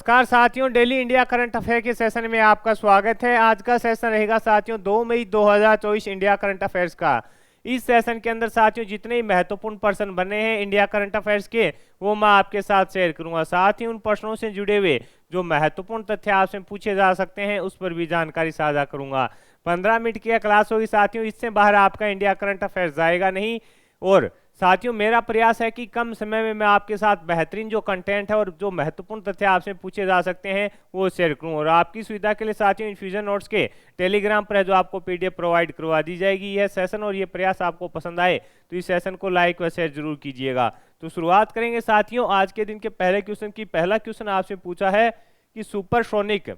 नमस्कार साथियों, daily India current affair के सेशन में आपका स्वागत है। आज का सेशन रहेगा साथियों 2 मई 2024 इंडिया करंट अफेयर्स का। इस सेशन के अंदर साथियों जितने ही महत्वपूर्ण प्रश्न बने हैं इंडिया करंट अफेयर्स के, वो मैं आपके साथ शेयर करूंगा। साथ ही उन प्रश्नों से जुड़े हुए जो महत्वपूर्ण तथ्य आपसे पूछे जा सकते हैं उस पर भी जानकारी साझा करूंगा। 15 मिनट की क्लास होगी साथियों, इससे बाहर आपका इंडिया करंट अफेयर्स जाएगा नहीं। और साथियों मेरा प्रयास है कि कम समय में मैं आपके साथ बेहतरीन जो कंटेंट है और जो महत्वपूर्ण तथ्य आपसे पूछे जा सकते हैं वो शेयर करूं। और आपकी सुविधा के लिए साथियों इन्फ्यूजन नोट्स के टेलीग्राम पर है जो आपको पीडीएफ प्रोवाइड करवा दी जाएगी। यह सेशन और ये प्रयास आपको पसंद आए तो इस सेशन को लाइक व शेयर जरूर कीजिएगा। तो शुरुआत करेंगे साथियों आज के दिन के पहले क्वेश्चन की। पहला क्वेश्चन आपसे पूछा है कि सुपरसोनिक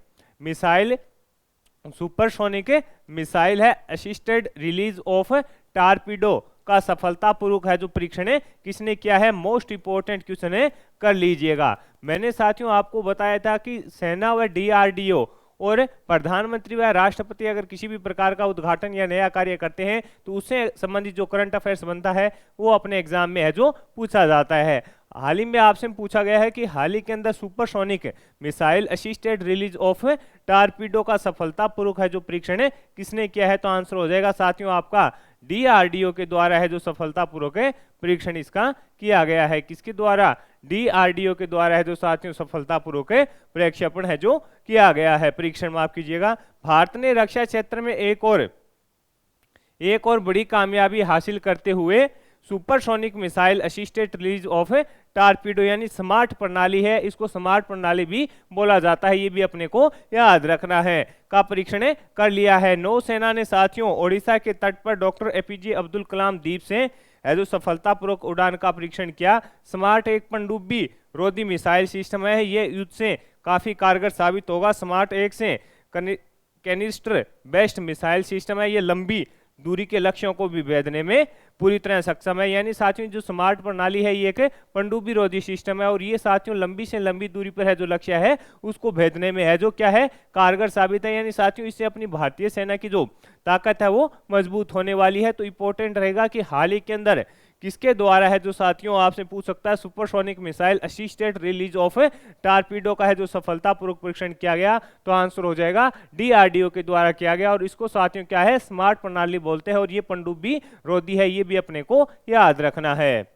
मिसाइल है असिस्टेड रिलीज ऑफ टारपीडो का सफलतापूर्वक है जो परीक्षण है किसने किया है। मोस्ट इंपोर्टेंट क्वेश्चन है, कर लीजिएगा। मैंने साथियों आपको बताया था कि सेना व डीआरडीओ और प्रधानमंत्री व राष्ट्रपति अगर किसी भी प्रकार का उद्घाटन या नया कार्य करते हैं तो उससे संबंधित जो करंट अफेयर्स बनता है वो अपने एग्जाम में है जो पूछा जाता है। हाल ही में आपसे पूछा गया है कि हाल ही के अंदर supersonic missile assisted release of torpedo का सफलतापूर्वक है जो परीक्षण है किसने किया है। तो आंसर हो जाएगा साथियों आपका डीआरडीओ के द्वारा है जो सफलतापूर्वक परीक्षण इसका किया गया है। किसके द्वारा? डीआरडीओ के द्वारा है जो साथियों सफलतापूर्वक प्रक्षेपण है जो किया गया है। परीक्षण माफ कीजिएगा। भारत ने रक्षा क्षेत्र में एक और बड़ी कामयाबी हासिल करते हुए supersonic missile assisted release of torpedo यानी स्मार्ट प्रणाली है, इसको स्मार्ट प्रणाली भी बोला जाता है, ये भी अपने को याद रखना है, का परीक्षण कर लिया है। नौसेना ने साथियों ओडिशा के तट पर डॉक्टर एपीजे अब्दुल कलाम द्वीप से है जो सफलतापूर्वक उड़ान का परीक्षण किया। स्मार्ट एक पनडुब्बी रोधी मिसाइल सिस्टम है, ये युद्ध से काफी कारगर साबित होगा। स्मार्ट एक से कैनिस्टर बेस्ड मिसाइल सिस्टम है, ये लंबी दूरी के लक्ष्यों को भी भेदने में पूरी तरह सक्षम है। यानी साथियों जो स्मार्ट प्रणाली है ये एक पनडुब्बी रोधी सिस्टम है और ये साथियों लंबी से लंबी दूरी पर है जो लक्ष्य है उसको भेदने में है जो क्या है कारगर साबित है। यानी साथियों इससे अपनी भारतीय सेना की जो ताकत है वो मजबूत होने वाली है। तो इंपॉर्टेंट रहेगा कि हाल ही के अंदर किसके द्वारा है जो साथियों आपसे पूछ सकता है supersonic missile assisted release of torpedo का है जो सफलतापूर्वक परीक्षण किया गया। तो आंसर हो जाएगा डीआरडीओ के द्वारा किया गया और इसको साथियों क्या है स्मार्ट प्रणाली बोलते हैं और ये पनडुब्बी रोधी है, ये भी अपने को याद रखना है।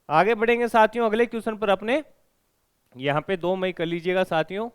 आगे बढ़ेंगे साथियों अगले क्वेश्चन पर अपने, यहाँ पे 2 मई कर लीजिएगा साथियों।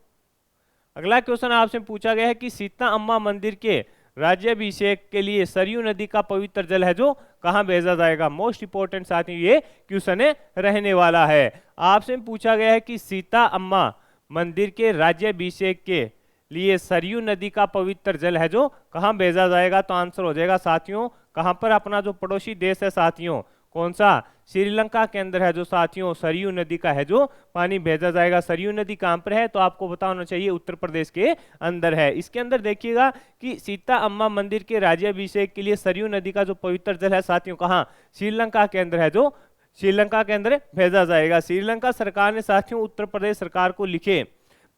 अगला क्वेश्चन आपसे पूछा गया है कि सीता अम्मा मंदिर के राज्याभिषेक के लिए सरयू नदी का पवित्र जल है जो कहां भेजा जाएगा। मोस्ट इंपोर्टेंट साथियों ये क्वेश्चन रहने वाला है। आपसे पूछा गया है कि सीता अम्मा मंदिर के राज्याभिषेक के लिए सरयू नदी का पवित्र जल है जो कहां भेजा जाएगा। तो आंसर हो जाएगा साथियों कहां पर, अपना जो पड़ोसी देश है साथियों कौन सा, श्रीलंका के अंदर है जो साथियों सरयू नदी का है जो पानी भेजा जाएगा। सरयू नदी कहां पर है तो आपको पता होना चाहिए उत्तर प्रदेश के अंदर है। इसके अंदर देखिएगा कि सीता अम्मा मंदिर के राज्याभिषेक के लिए सरयू नदी का जो पवित्र जल है साथियों कहां, श्रीलंका के अंदर है जो श्रीलंका के अंदर भेजा जाएगा। श्रीलंका सरकार ने साथियों उत्तर प्रदेश सरकार को लिखे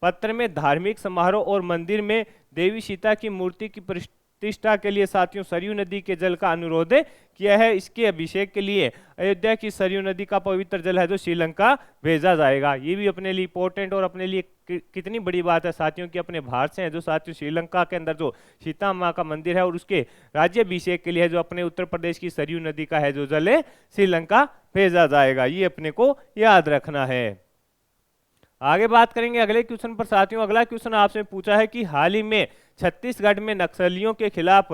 पत्र में धार्मिक समारोह और मंदिर में देवी सीता की मूर्ति की प्रतिष्ठा के लिए साथियों सरयू नदी के जल का अनुरोध किया है। इसके अभिषेक के लिए अयोध्या की सरयू नदी का पवित्र जल है जो श्रीलंका भेजा जाएगा। ये भी अपने लिए इंपॉर्टेंट और अपने लिए कितनी बड़ी बात है साथियों कि अपने भारत से है जो साथियों श्रीलंका के अंदर जो सीता माँ का मंदिर है और उसके राज्याभिषेक के लिए जो अपने उत्तर प्रदेश की सरयू नदी का है जो जल है श्रीलंका भेजा जाएगा, ये अपने को याद रखना है। आगे बात करेंगे अगले क्वेश्चन पर साथियों। अगला क्वेश्चन आपसे पूछा है कि हाल ही में छत्तीसगढ़ में नक्सलियों के खिलाफ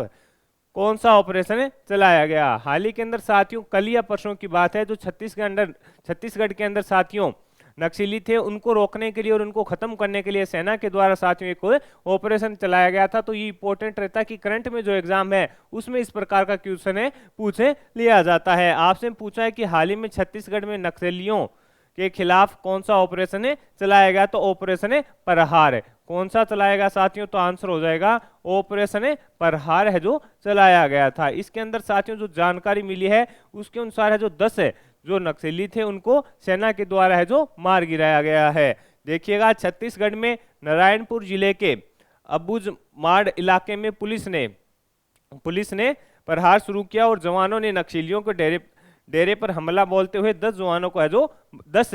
कौन सा ऑपरेशन चलाया गया। हाल ही के अंदर साथियों कल या परसों की बात है जो छत्तीसगढ़ के अंदर साथियों नक्सली थे उनको रोकने के लिए और उनको खत्म करने के लिए सेना के द्वारा साथियों एक ऑपरेशन चलाया गया था। तो ये इंपॉर्टेंट रहता है कि करंट में जो एग्जाम है उसमें इस प्रकार का क्वेश्चन पूछे लिया जाता है। आपसे पूछा है कि हाल ही में छत्तीसगढ़ में नक्सलियों के खिलाफ कौन सा ऑपरेशन चलाया गया। तो ऑपरेशन प्रहार कौन सा चलाया गया साथियों, तो आंसर हो जाएगा ऑपरेशन प्रहार है जो चलाया गया था। इसके अंदर साथियों जो जानकारी मिली है उसके अनुसार है जो 10 जो नक्सली थे उनको सेना के द्वारा है जो मार गिराया गया है। देखिएगा छत्तीसगढ़ में नारायणपुर जिले के अबुझमाड़ इलाके में पुलिस ने प्रहार शुरू किया और जवानों ने नक्सलियों को डेरे पर हमला बोलते हुए 10 जवानों को है जो 10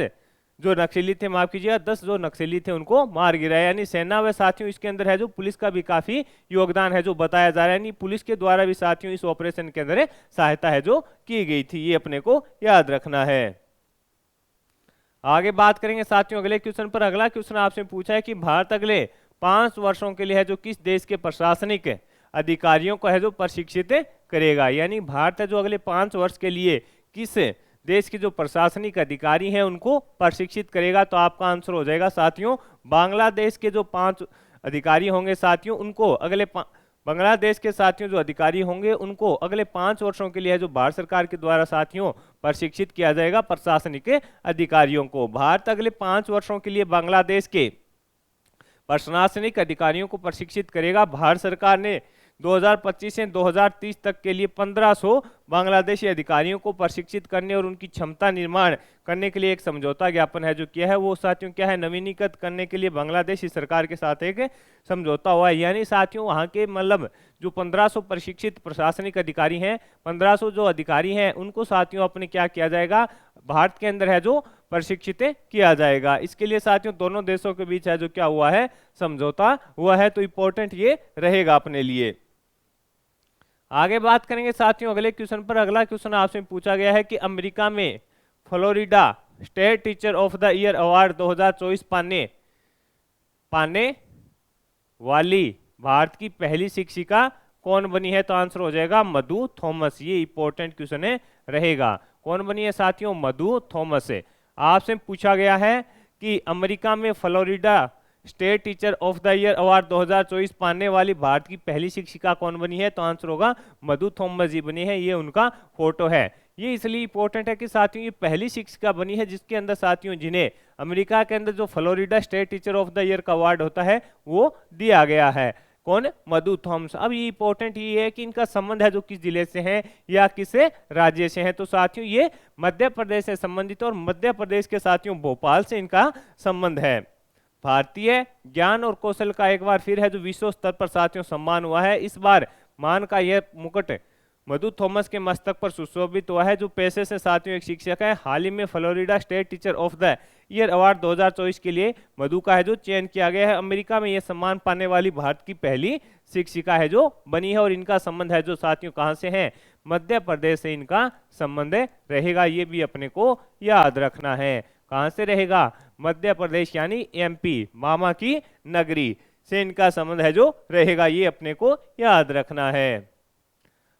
जो नक्सली थे, माफ कीजिएगा, 10 जो नक्सली थे उनको मार गिराया। यानी सेना व साथियों इसके अंदर है जो पुलिस का भी काफी योगदान है जो बताया जा रहा है, यानी पुलिस के द्वारा भी साथियों इस ऑपरेशन के अंदर सहायता है जो की गई थी, ये अपने को याद रखना है। आगे बात करेंगे साथियों अगले क्वेश्चन पर। अगला क्वेश्चन आपसे पूछा है कि भारत अगले 5 वर्षों के लिए है जो किस देश के प्रशासनिक अधिकारियों को है जो प्रशिक्षित करेगा। यानी भारत है जो अगले 5 वर्ष के लिए किस देश के जो प्रशासनिक अधिकारी हैं उनको प्रशिक्षित करेगा। तो आपका आंसर हो जाएगा साथियों बांग्लादेश के जो 5 अधिकारी होंगे साथियों उनको बांग्लादेश के साथियों जो अधिकारी होंगे उनको अगले 5 वर्षों के लिए जो भारत सरकार के द्वारा साथियों प्रशिक्षित किया जाएगा प्रशासनिक अधिकारियों को। भारत अगले 5 वर्षों के लिए बांग्लादेश के प्रशासनिक अधिकारियों को प्रशिक्षित करेगा। भारत सरकार ने 2025 से 2030 तक के लिए 1500 बांग्लादेशी अधिकारियों को प्रशिक्षित करने और उनकी क्षमता निर्माण करने के लिए एक समझौता ज्ञापन है जो किया है। वो साथियों क्या है, नवीनीकृत करने के लिए बांग्लादेशी सरकार के साथ एक समझौता हुआ है। यानी साथियों वहाँ के मतलब जो 1500 प्रशिक्षित प्रशासनिक अधिकारी हैं, 1500 जो अधिकारी हैं उनको साथियों अपने क्या किया जाएगा, भारत के अंदर है जो प्रशिक्षित किया जाएगा। इसके लिए साथियों दोनों देशों के बीच है जो क्या हुआ है, समझौता हुआ है। तो इंपॉर्टेंट ये रहेगा अपने लिए। आगे बात करेंगे साथियों अगले क्वेश्चन पर। अगला क्वेश्चन आपसे पूछा गया है कि अमेरिका में Florida state teacher of the year award 2024 पाने वाली भारत की पहली शिक्षिका कौन बनी है। तो आंसर हो जाएगा मधु थॉमस। ये इंपॉर्टेंट क्वेश्चन रहेगा। कौन बनी है साथियों, मधु थॉमस। आपसे पूछा गया है कि अमेरिका में Florida state teacher of the year award 2024 पाने वाली भारत की पहली शिक्षिका कौन बनी है। तो आंसर होगा मधु थॉमस जी बनी है। ये उनका फोटो है। ये इसलिए इंपॉर्टेंट है कि साथियों ये पहली शिक्षिका बनी है जिसके अंदर साथियों जिन्हें अमेरिका के अंदर जो Florida state teacher of the year का अवार्ड होता है वो दिया गया है। कौन, मधु थॉमस। अब ये इंपॉर्टेंट ये है कि इनका संबंध है जो किस जिले से है या किस राज्य से है। तो साथियों ये मध्य प्रदेश से संबंधित और मध्य प्रदेश के साथियों भोपाल से इनका संबंध है। भारतीय ज्ञान और कौशल का एक बार फिर है जो विश्व स्तर पर साथियों सम्मान हुआ है। इस बार मान का यह मुकुट मधु थॉमस के मस्तक पर सुशोभित हुआ है जो पेशे से साथियों एक शिक्षक है। हाल ही में Florida state teacher of the year award 2024 के लिए मधु का है जो चयन किया गया है। अमेरिका में यह सम्मान पाने वाली भारत की पहली शिक्षिका है जो बनी है और इनका संबंध है जो साथियों कहां से है, मध्य प्रदेश से इनका संबंध रहेगा। ये भी अपने को याद रखना है। कहां से रहेगा, मध्य प्रदेश यानी एमपी, मामा की नगरी से इनका संबंध है जो रहेगा। ये अपने को याद रखना है।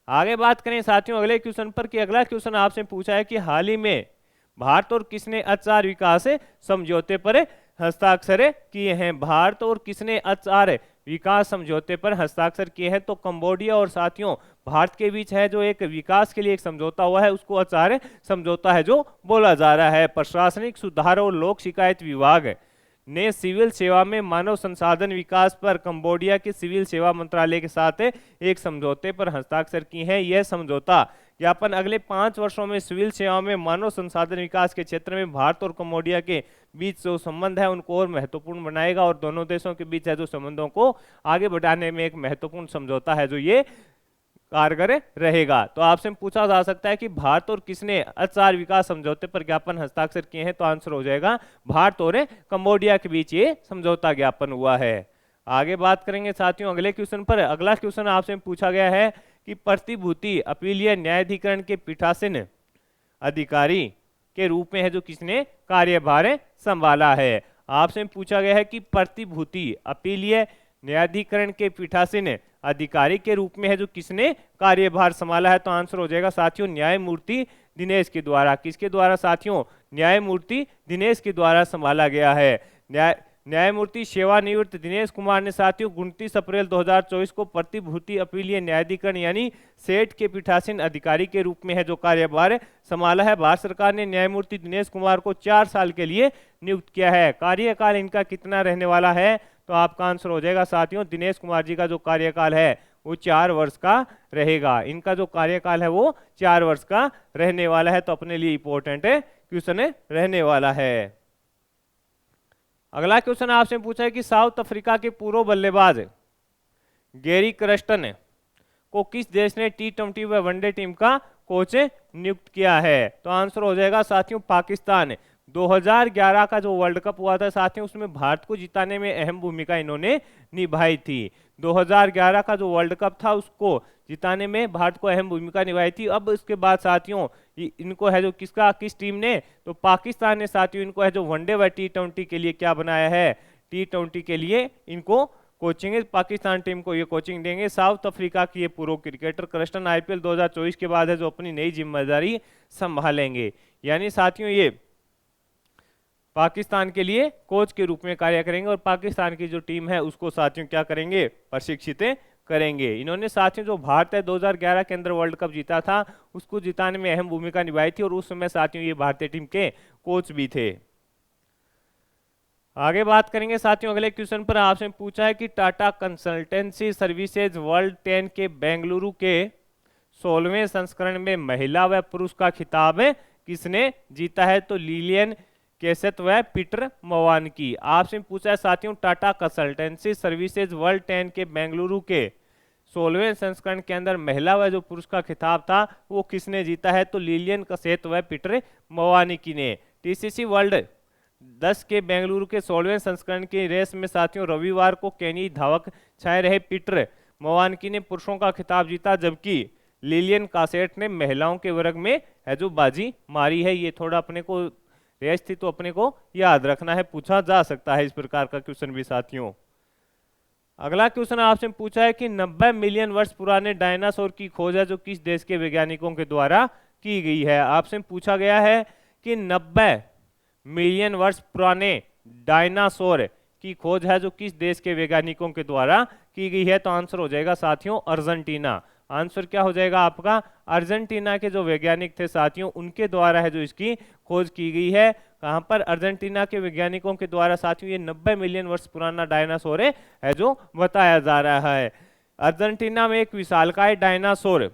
आगे बात करें साथियों अगले क्वेश्चन पर कि अगला क्वेश्चन आपसे पूछा है कि हाल ही में भारत और किसने अचार विकास समझौते पर हस्ताक्षर किए हैं। भारत और किसने अचार विकास समझौते पर हस्ताक्षर किए हैं। तो कंबोडिया और साथियों भारत के बीच है जो एक विकास के लिए एक समझौता हुआ है उसको अचार समझौता है जो बोला जा रहा है। प्रशासनिक सुधार और लोक शिकायत विभाग ने सिविल सेवा में मानव संसाधन विकास पर कंबोडिया के सिविल सेवा मंत्रालय के साथ एक समझौते पर हस्ताक्षर किए हैं। यह समझौता ज्ञापन अगले 5 वर्षों में सिविल सेवा में मानव संसाधन विकास के क्षेत्र में भारत और कंबोडिया के बीच जो संबंध है उनको और महत्वपूर्ण बनाएगा और दोनों देशों के बीच है जो संबंधों को आगे बढ़ाने में एक महत्वपूर्ण समझौता है जो ये कारगर रहेगा। तो आपसे पूछा जा सकता है कि भारत और किसने अचार विकास समझौते पर ज्ञापन हस्ताक्षर किए हैं। तो आंसर हो जाएगा भारत और कंबोडिया के बीच ये समझौता ज्ञापन हुआ है। आगे बात करेंगे साथियों अगले क्वेश्चन पर। अगला क्वेश्चन आपसे पूछा गया है कि प्रतिभूति अपीलीय न्यायाधिकरण के पीठासीन अधिकारी के रूप में है जो किसने कार्यभार संभाला है। आपसे पूछा गया है कि प्रतिभूति अपीलीय न्यायाधिकरण के पीठासीन अधिकारी के रूप में है जो किसने कार्यभार संभाला है। तो आंसर हो जाएगा साथियों न्यायमूर्ति दिनेश के द्वारा। किसके द्वारा साथियों, न्यायमूर्ति दिनेश के द्वारा संभाला गया है। न्यायमूर्ति सेवानिवृत्त दिनेश कुमार ने साथियों 29 अप्रैल 2024 को प्रतिभूति अपीलीय न्यायाधिकरण यानी सेठ के पीठासीन अधिकारी के रूप में है जो कार्यभार संभाला है। भारत सरकार ने न्यायमूर्ति दिनेश कुमार को 4 साल के लिए नियुक्त किया है। कार्यकाल इनका कितना रहने वाला है। तो आपका आंसर हो जाएगा साथियों दिनेश कुमार जी का जो कार्यकाल है वो 4 वर्ष का रहेगा। इनका जो कार्यकाल है वो 4 वर्ष का रहने वाला है। तो अपने लिए इंपॉर्टेंट क्वेश्चन रहने वाला है। अगला क्वेश्चन आपसे पूछा है कि साउथ अफ्रीका के पूर्व बल्लेबाज गैरी क्रस्टन को किस देश ने T20 व वनडे टीम का कोच नियुक्त किया है। तो आंसर हो जाएगा साथियों पाकिस्तान। 2011 का जो वर्ल्ड कप हुआ था साथियों, उसमें भारत को जिताने में अहम भूमिका इन्होंने निभाई थी। 2011 का जो वर्ल्ड कप था उसको जिताने में भारत को अहम भूमिका निभाई थी। अब इसके बाद साथियों इनको है जो किस टीम ने, तो पाकिस्तान ने साथियों इनको है जो वनडे व T20 के लिए क्या बनाया है, T20 के लिए इनको कोचिंग, पाकिस्तान टीम को ये कोचिंग देंगे। साउथ अफ्रीका की ये प्रो क्रिकेटर कृष्णन IPL 2024 के बाद है जो अपनी नई जिम्मेदारी संभालेंगे। यानी साथियों ये पाकिस्तान के लिए कोच के रूप में कार्य करेंगे और पाकिस्तान की जो टीम है उसको साथियों क्या करेंगे, प्रशिक्षित करेंगे। इन्होंने साथियों जो भारत है 2011 के अंदर वर्ल्ड कप जीता था उसको जिताने में अहम भूमिका निभाई थी और उस समय साथियों ये भारतीय टीम के कोच भी थे। आगे बात करेंगे साथियों, अगले क्वेश्चन पर आपसे पूछा है कि टाटा कंसल्टेंसी सर्विसेज वर्ल्ड 10 के बेंगलुरु के 16वें संस्करण में महिला व पुरुष का खिताब किसने जीता है, तो लिलियन केसेत व पीटर मवानकी। आपसे पूछा है साथियों टाटा कंसल्टेंसी सर्विसेज वर्ल्ड 10 के बेंगलुरु के 16वें संस्करण के अंदर महिला व जो पुरुष का खिताब था वो किसने जीता है, तो लिलियन केसेत व पीटर मवानकी ने। TCC वर्ल्ड 10 के बेंगलुरु के 16वें संस्करण की रेस में साथियों रविवार को केनी धावक छाए रहे पीटर मवानकी ने पुरुषों का खिताब जीता, जबकि लिलियन कासेट ने महिलाओं के वर्ग में है जो बाजी मारी है। ये थोड़ा अपने को रेस थी तो अपने को याद रखना है, पूछा जा सकता है इस प्रकार का क्वेश्चन भी साथियों। अगला क्वेश्चन आपसे पूछा है कि 90 मिलियन वर्ष पुराने डायनासोर की खोज है जो किस देश के वैज्ञानिकों के द्वारा की गई है। आपसे पूछा गया है कि 90 मिलियन वर्ष पुराने डायनासोर की खोज है जो किस देश के वैज्ञानिकों के द्वारा की गई है, तो आंसर हो जाएगा साथियों अर्जेंटीना। आंसर क्या हो जाएगा आपका, अर्जेंटीना के जो वैज्ञानिक थे साथियों उनके द्वारा है जो इसकी खोज की गई है। कहां पर, अर्जेंटीना के वैज्ञानिकों के द्वारा साथियों ये 90 मिलियन वर्ष पुराना डायनासोर है जो बताया जा रहा है। अर्जेंटीना में एक विशालकाय डायनासोर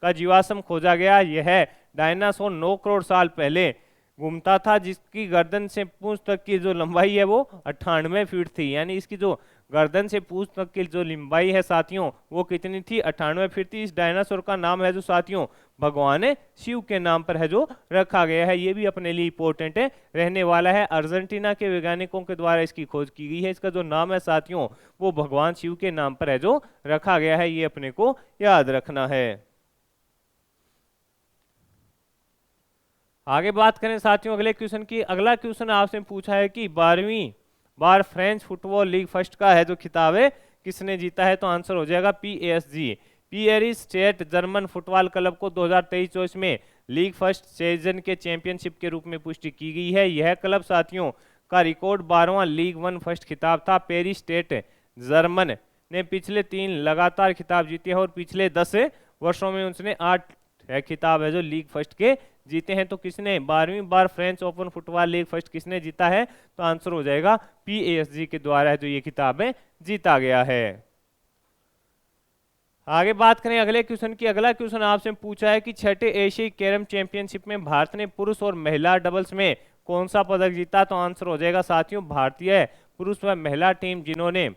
का जीवाश्म खोजा गया। यह डायनासोर 9 करोड़ साल पहले घूमता था, जिसकी गर्दन से पूंछ तक की जो लंबाई है वो 98 फीट थी। यानी इसकी जो गर्दन से पूंछ तक की जो लंबाई है साथियों वो कितनी थी, 98 फीट थी। इस डायनासोर का नाम है जो साथियों भगवान शिव के नाम पर है जो रखा गया है। ये भी अपने लिए इंपॉर्टेंट है रहने वाला है। अर्जेंटीना के वैज्ञानिकों के द्वारा इसकी खोज की गई है। इसका जो नाम है साथियों वो भगवान शिव के नाम पर है जो रखा गया है, ये अपने को याद रखना है। आगे बात करें साथियों अगले क्वेश्चन की। अगला क्वेश्चन आपसे पूछा है कि 12वीं बार फ्रेंच फुटबॉल लीग फर्स्ट का है जो खिताब है किसने जीता है, तो आंसर हो जाएगा PSG। Paris state Germain football club को 2023-24 में लीग फर्स्ट सीजन के चैंपियनशिप के रूप में पुष्टि की गई है। यह क्लब साथियों का रिकॉर्ड 12वां लीग वन फर्स्ट खिताब था। पेरिस स्टेट जर्मन ने पिछले 3 लगातार खिताब जीते हैं और पिछले 10 वर्षों में उसने 8 खिताब है जो लीग फर्स्ट के जीते हैं। तो किसने 12वीं बार French open football league first किसने जीता है, तो आंसर हो जाएगा PSG के द्वारा है जो ये किताबें जीता गया है। आगे बात करें अगले क्वेश्चन की। अगला क्वेश्चन आपसे पूछा है कि 6ठे एशियाई कैरम चैंपियनशिप में भारत ने पुरुष और महिला डबल्स में कौन सा पदक जीता, तो आंसर हो जाएगा साथियों भारतीय पुरुष व महिला टीम जिन्होंने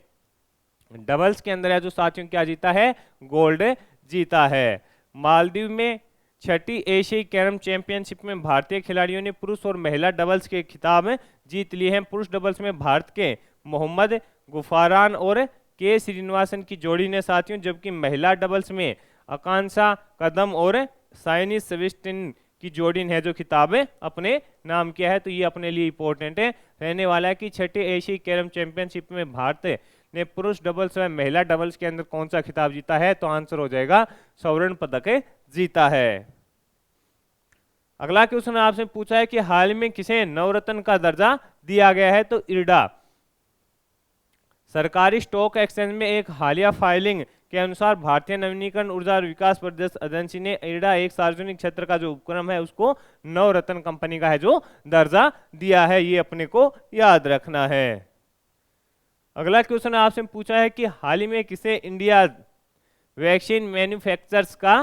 डबल्स के अंदर है जो साथियों क्या जीता है, गोल्ड जीता है। मालदीव में 6ठी एशियाई कैरम चैंपियनशिप में भारतीय खिलाड़ियों ने पुरुष और महिला डबल्स के खिताब जीत लिए हैं। पुरुष डबल्स में भारत के मोहम्मद गुफारान और के श्रीनिवासन की जोड़ी ने साथियों, जबकि महिला डबल्स में आकांक्षा कदम और साइनी सेबेस्टियन की जोड़ी ने जो खिताबें अपने नाम किया है। तो ये अपने लिए इंपॉर्टेंट है रहने वाला है कि 6ठे एशियाई कैरम चैंपियनशिप में भारत ने पुरुष डबल्स व महिला डबल्स के अंदर कौन सा खिताब जीता है, तो आंसर हो जाएगा स्वर्ण पदक जीता है। अगला क्वेश्चन आपसे पूछा है कि हाल में किसे नवरत्न का दर्जा दिया गया है, तो इरडा। सरकारी स्टॉक एक्सचेंज में एक हालिया फाइलिंग के अनुसार भारतीय नवीनीकरण ऊर्जा और विकास परिषद एजेंसी ने इरडा एक सार्वजनिक क्षेत्र का जो उपक्रम है उसको नवरत्न कंपनी का है जो दर्जा दिया है, ये अपने को याद रखना है। अगला क्वेश्चन आपसे पूछा है कि हाल ही में किसे इंडिया वैक्सीन मैन्युफैक्चरर्स का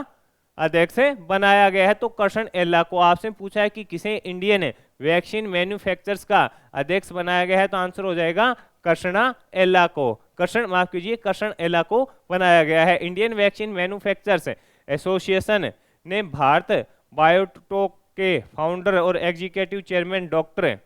अध्यक्ष बनाया गया है, तो कृष्ण एल्ला को। आपसे पूछा है कि किसे इंडियन वैक्सीन मैन्युफैक्चरर्स का अध्यक्ष बनाया गया है, तो आंसर हो जाएगा कृष्णा एल्ला को। कृष्ण एल्ला को बनाया गया है। इंडियन वैक्सीन मैन्युफैक्चरर्स एसोसिएशन ने भारत बायोटेक के फाउंडर और executive chairman doctor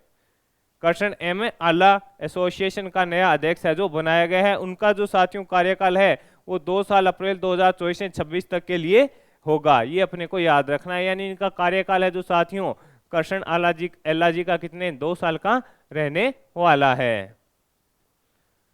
Krishna M Ella association का नया अध्यक्ष है जो बनाया गया है। उनका जो साथियों कार्यकाल है वो 2 साल अप्रैल 2024 से 26 तक के लिए होगा, ये अपने को याद रखना है। यानी इनका कार्यकाल है जो साथियों करशन आला जी का कितने 2 साल का रहने वाला है।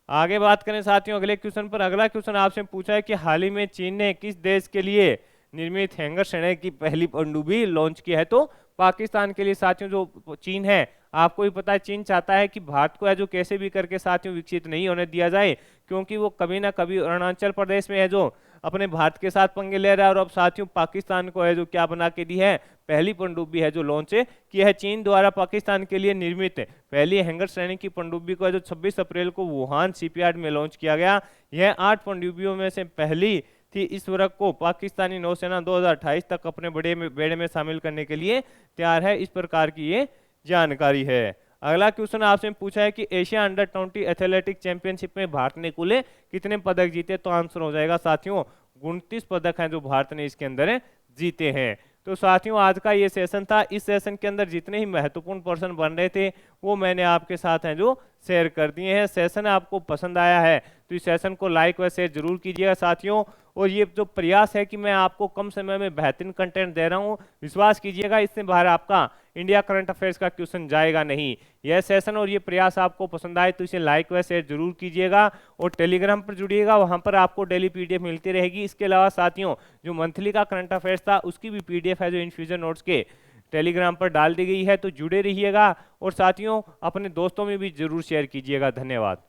आगे बात करें साथियों अगले क्वेश्चन पर। अगला क्वेश्चन आपसे पूछा है कि हाल ही में चीन ने किस देश के लिए निर्मित हैंगर श्रेणी की पहली पनडुब्बी लॉन्च की है? तो पाकिस्तान के लिए साथियों। जो चीन है आपको भी पता है, चीन चाहता है कि भारत को है जो कैसे भी करके साथियों विकसित नहीं होने दिया जाए, क्योंकि वो कभी ना कभी अरुणाचल प्रदेश में है जो अपने भारत के साथ पंगे ले रहा है। और अब साथियों पाकिस्तान को है जो क्या बना के दी है, पहली पनडुब्बी है जो लॉन्च की है। चीन द्वारा पाकिस्तान के लिए निर्मित पहली हैंगर श्रेणी की पनडुब्बी को है जो 26 अप्रैल को वुहान शिपयार्ड में लॉन्च किया गया। यह 8 पनडुब्बियों में से पहली थी। इस वर्ग को पाकिस्तानी नौसेना 2028 तक अपने बेड़े में शामिल करने के लिए तैयार है। इस प्रकार की ये जानकारी है। अगला क्वेश्चन आपसे पूछा है कि एशिया अंडर 20 एथलेटिक चैंपियनशिप में भारत ने कुल कितने पदक जीते? तो आंसर हो जाएगा साथियों 29 पदक हैं जो भारत ने इसके अंदर जीते हैं। तो साथियों आज का ये सेशन था। इस सेशन के अंदर जितने ही महत्वपूर्ण प्रश्न बन रहे थे वो मैंने आपके साथ हैं जो शेयर कर दिए हैं। सेशन आपको पसंद आया है तो इस सेशन को लाइक व शेयर जरूर कीजिएगा साथियों। और ये जो प्रयास है कि मैं आपको कम समय में बेहतरीन कंटेंट दे रहा हूँ, विश्वास कीजिएगा इससे बाहर आपका इंडिया करंट अफेयर्स का क्वेश्चन जाएगा नहीं। यह सेशन और ये प्रयास आपको पसंद आए तो इसे लाइक व शेयर जरूर कीजिएगा और टेलीग्राम पर जुड़िएगा, वहां पर आपको डेली पीडीएफ मिलती रहेगी। इसके अलावा साथियों जो मंथली का करंट अफेयर्स था उसकी भी पीडीएफ है जो इनफ्यूजन नोट्स के टेलीग्राम पर डाल दी गई है, तो जुड़े रहिएगा और साथियों अपने दोस्तों में भी जरूर शेयर कीजिएगा। धन्यवाद।